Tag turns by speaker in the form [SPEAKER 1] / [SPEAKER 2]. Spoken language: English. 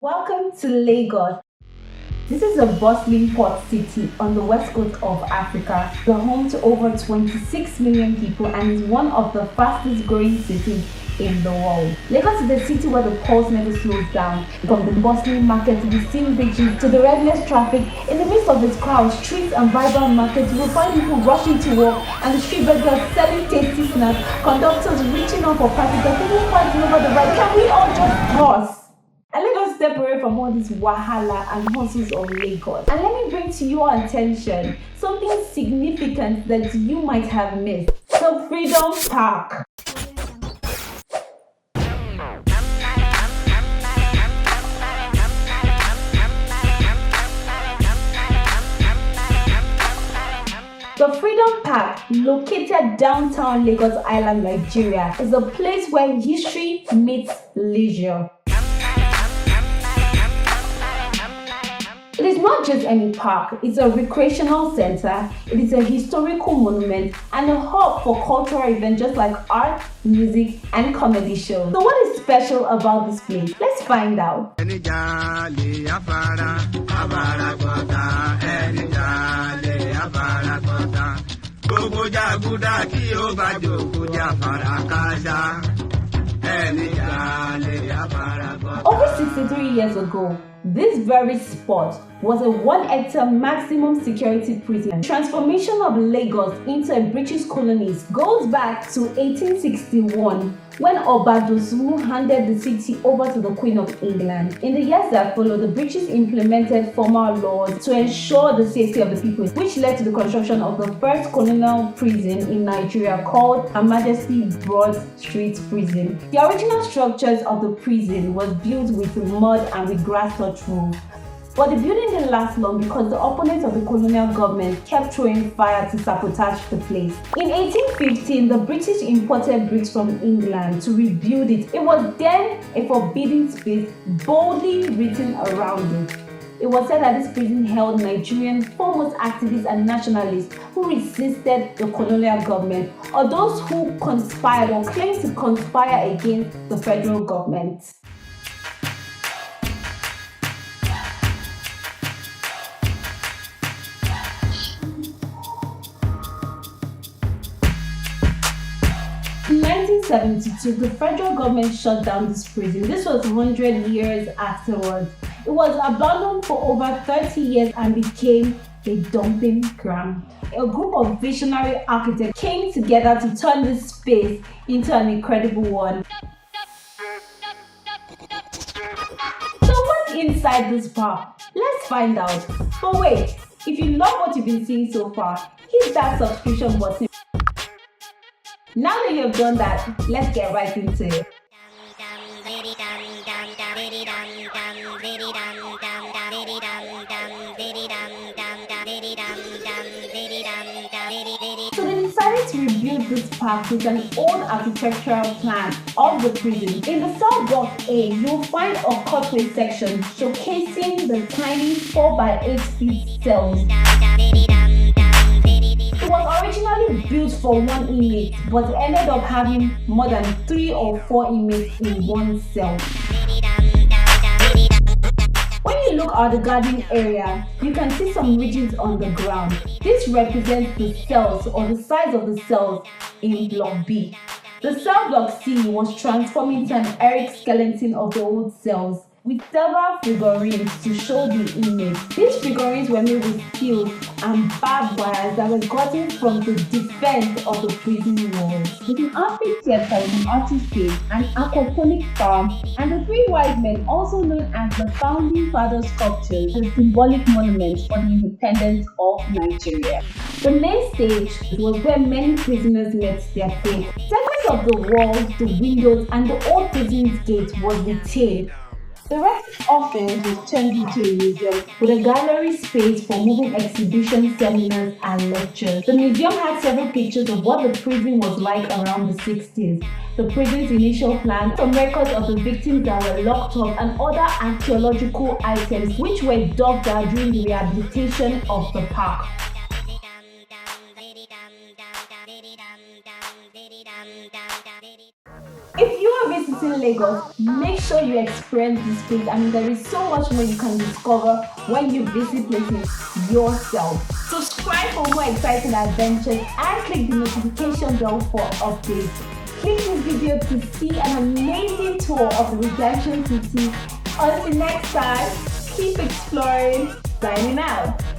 [SPEAKER 1] Welcome to Lagos. This is a bustling port city on the west coast of Africa, the home to over 26 million people and is one of the fastest growing cities in the world. Lagos is a city where the pulse never slows down. From the bustling market to the steam beaches to the restless traffic, in the midst of its crowds, streets and vibrant markets, you will find people rushing to work and the street vendors selling tasty snacks, conductors reaching out for passengers, people fighting over the ride. Can we all just pause and let us step away from all this wahala and hustles of Lagos? And let me bring to your attention something significant that you might have missed. The Freedom Park. The Freedom Park, located downtown Lagos Island, Nigeria, is a place where history meets leisure. It is not just any park, it's a recreational center, it is a historical monument, and a hub for cultural events just like art, music, and comedy shows. So what is special about this place? Let's find out. Over 63 years ago, this very spot was a 1-hectare maximum security prison. The transformation of Lagos into a British colony goes back to 1861 when Obadosumu handed the city over to the Queen of England. In the years that followed, the British implemented formal laws to ensure the safety of the people, which led to the construction of the first colonial prison in Nigeria called Her Majesty Broad Street Prison. The original structures of the prison was built with mud and with grass touch roof. But the building didn't last long because the opponents of the colonial government kept throwing fire to sabotage the place. In 1815, the British imported bricks from England to rebuild it. It was then a forbidden space boldly written around it. It was said that this prison held Nigerian foremost activists and nationalists who resisted the colonial government, or those who conspired or claimed to conspire against the federal government. In 1972, the federal government shut down this prison. This was 100 years afterwards. It was abandoned for over 30 years and became a dumping ground. A group of visionary architects came together to turn this space into an incredible one. So what's inside this park? Let's find out. But wait, if you love what you've been seeing so far, hit that subscription button. Now that you've done that, let's get right into it. So they decided to rebuild this park with an old architectural plan of the prison. In the cell block A, you'll find a cutway section showcasing the tiny 4x8 feet cells. It was originally built for one inmate, but ended up having more than 3 or 4 inmates in one cell. When you look at the garden area, you can see some ridges on the ground. This represents the cells or the size of the cells in Block B. The cell Block C was transformed into an Eric skeleton of the old cells, with several figurines to show the inmates. These figurines were made with steel and barbed wires that were gotten from the defense of the prison walls. With an amphitheater with an artist cave, an aquaponic farm, and the 3 wise men, also known as the Founding Father sculptures, a symbolic monument for the independence of Nigeria. The main stage was where many prisoners met their fate. Segments of the walls, the windows, and the old prison's gate was retained. The rest office was turned into a museum with a gallery space for moving exhibitions, seminars, and lectures. The museum had several pictures of what the prison was like around the 60s, the prison's initial plan, some records of the victims that were locked up, and other archaeological items which were dug out during the rehabilitation of the park. If you are visiting visiting Lagos, make sure you experience this place. I mean, there is so much more you can discover when you visit places yourself. Subscribe for more exciting adventures and click the notification bell for updates. Click this video to see an amazing tour of the Redemption City. Until next time, keep exploring. Signing out.